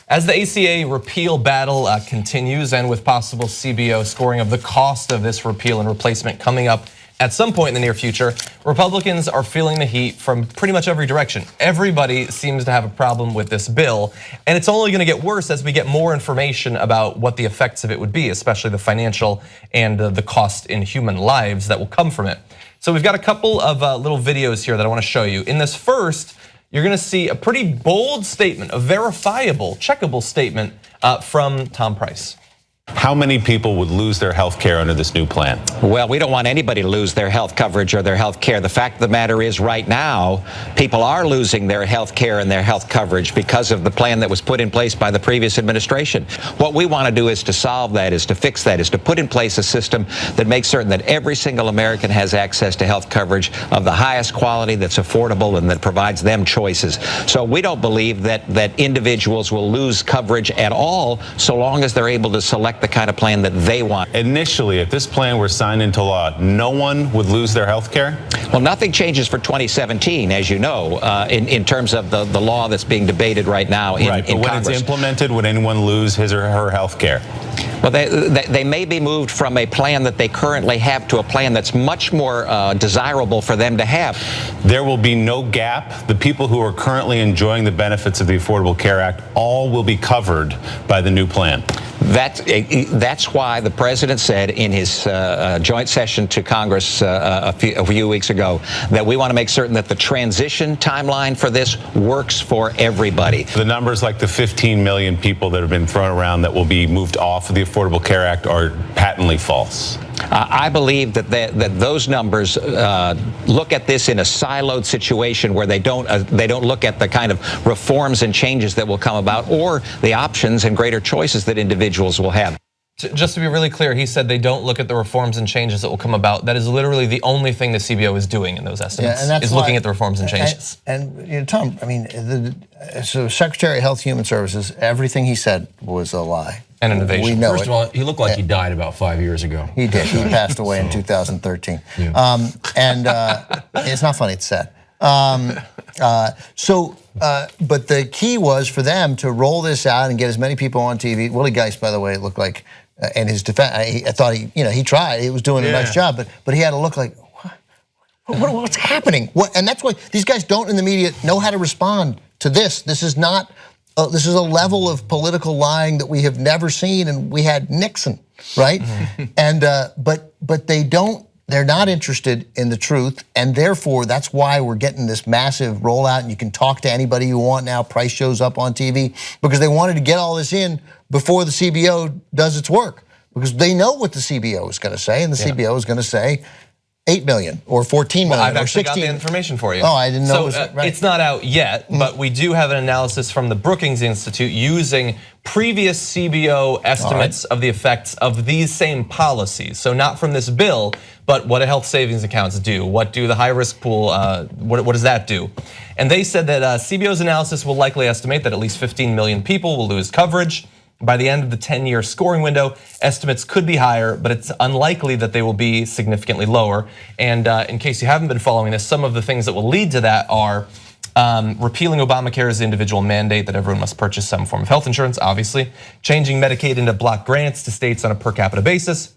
As the ACA repeal battle continues, and with possible CBO scoring of the cost of this repeal and replacement coming up at some point in the near future, Republicans are feeling the heat from pretty much every direction. Everybody seems to have a problem with this bill, and it's only gonna get worse as we get more information about what the effects of it would be, especially the financial and the cost in human lives that will come from it. So we've got a couple of little videos here that I wanna show you. In this first, you're gonna see a pretty bold statement, a verifiable, checkable statement from Tom Price. How many people would lose their health care under this new plan? Well, we don't want anybody to lose their health coverage or their health care. The fact of the matter is right now, people are losing their health care and their health coverage because of the plan that was put in place by the previous administration. What we want to do is to solve that, is to fix that, is to put in place a system that makes certain that every single American has access to health coverage of the highest quality, that's affordable, and that provides them choices. So we don't believe that individuals will lose coverage at all so long as they're able to select the kind of plan that they want. Initially, if this plan were signed into law, no one would lose their health care? Well, nothing changes for 2017, as you know, in terms of the law that's being debated right now in Congress. But when it's implemented, would anyone lose his or her health care? Well, they may be moved from a plan that they currently have to a plan that's much more desirable for them to have. There will be no gap. The people who are currently enjoying the benefits of the Affordable Care Act all will be covered by the new plan. That's why the president said in his joint session to Congress a few weeks ago that we want to make certain that the transition timeline for this works for everybody. The numbers like the 15 million people that have been thrown around that will be moved off of the Affordable Care Act are patently false. I believe that those numbers look at this in a siloed situation where they don't look at the kind of reforms and changes that will come about or the options and greater choices that individuals will have. Just to be really clear, he said they don't look at the reforms and changes that will come about. That is literally the only thing the CBO is doing in those estimates, is looking at the reforms and changes. And you know, Tom, I mean, so Secretary of Health and Human Services, everything he said was a lie. And innovation. We know First of all, he looked like he died about 5 years ago. He did. He passed away in 2013. Yeah. And it's not funny, it's sad. But the key was for them to roll this out and get as many people on TV. Willie Geist, by the way, looked like, in his defense, I thought he tried. He was doing a nice job, but he had to look like, what's happening? And that's why these guys don't in the media know how to respond to this. This is not. This is a level of political lying that we have never seen, and we had Nixon, right? And but they don't. They're not interested in the truth, and therefore that's why we're getting this massive rollout. And you can talk to anybody you want now. Price shows up on TV because they wanted to get all this in before the CBO does its work, because they know what the CBO is going to say, and the CBO is going to say 8 million or 14 million. Well, I've or actually 16. got the information for you. Oh, I didn't know. So it's not out yet, but we do have an analysis from the Brookings Institute using previous CBO estimates of the effects of these same policies. So not from this bill, but what do health savings accounts do? What do the high risk pool, what does that do? And they said that CBO's analysis will likely estimate that at least 15 million people will lose coverage. By the end of the 10-year scoring window, estimates could be higher, but it's unlikely that they will be significantly lower. And in case you haven't been following this, some of the things that will lead to that are repealing Obamacare's individual mandate that everyone must purchase some form of health insurance, obviously, changing Medicaid into block grants to states on a per capita basis,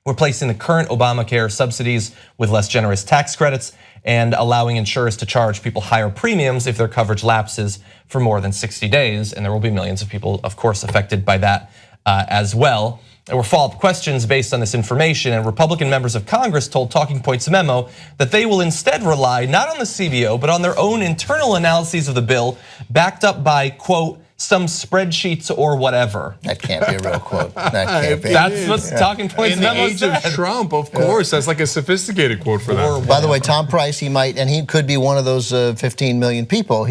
replacing the current Obamacare subsidies with less generous tax credits, and allowing insurers to charge people higher premiums if their coverage lapses for more than 60 days. And there will be millions of people, of course, affected by that as well. There were follow-up questions based on this information, and Republican members of Congress told Talking Points memo that they will instead rely not on the CBO, but on their own internal analyses of the bill, backed up by, quote, some spreadsheets or whatever. That can't be a real quote. That can't be. That's what Talking Points In the memo age of said. Trump, of course, that's like a sophisticated quote for that. By the way, Tom Price, he could be one of those 15 million people.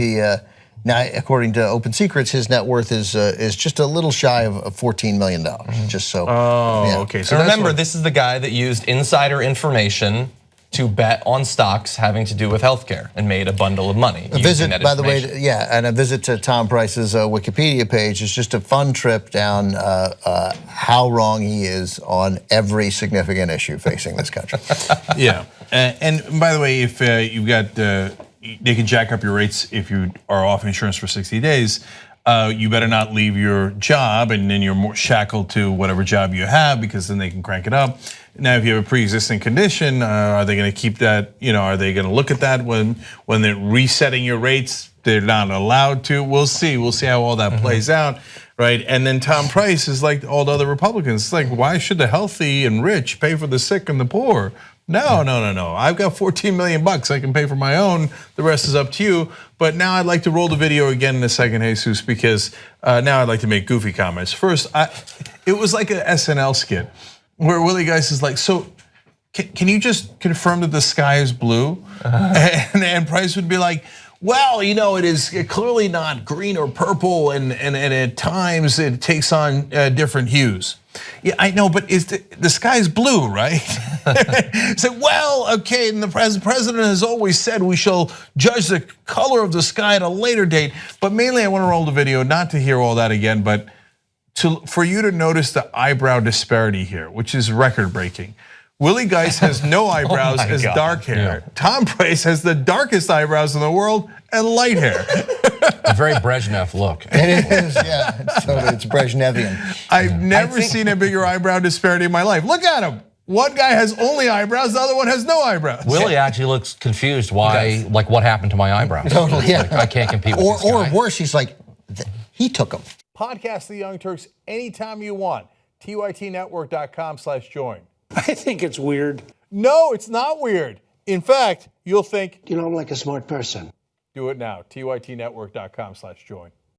Now, according to Open Secrets, his net worth is just a little shy of $14 million. Just so. Okay. So remember, this is the guy that used insider information to bet on stocks having to do with healthcare and made a bundle of money. A visit, by the way, and a visit to Tom Price's Wikipedia page is just a fun trip down how wrong he is on every significant issue facing this country. Yeah, and by the way, if you've got, they can jack up your rates if you are off insurance for 60 days. you better not leave your job, and then you're more shackled to whatever job you have, because then they can crank it up. Now, if you have a pre-existing condition, are they going to keep that? Are they going to look at that when they're resetting your rates? They're not allowed to. We'll see. We'll see how all that plays out, right? And then Tom Price is like all the other Republicans. It's like, why should the healthy and rich pay for the sick and the poor? No. I've got 14 million bucks. I can pay for my own. The rest is up to you. But now I'd like to roll the video again in a second, Jesus, because now I'd like to make goofy comments. First, it was like an SNL skit where Willie Geist is like, so can you just confirm that the sky is blue? And Price would be like, well, it is clearly not green or purple, and at times it takes on different hues. Yeah, I know, but the sky's blue, right? So, well, okay, and the president has always said we shall judge the color of the sky at a later date. But mainly, I want to roll the video, not to hear all that again, but for you to notice the eyebrow disparity here, which is record-breaking. Willie Geist has no eyebrows, has dark hair. Yeah. Tom Price has the darkest eyebrows in the world and light hair. A very Brezhnev look. It is, yeah. It's Brezhnevian. I've never seen a bigger eyebrow disparity in my life. Look at him. One guy has only eyebrows, the other one has no eyebrows. Willie actually looks confused why, like what happened to my eyebrows? Totally, yeah. Like, I can't compete with this guy. Or worse, he's like, he took them. Podcast The Young Turks anytime you want. tytnetwork.com/join. I think it's weird. No, it's not weird. In fact, you'll think, I'm like a smart person. Do it now, tytnetwork.com/join.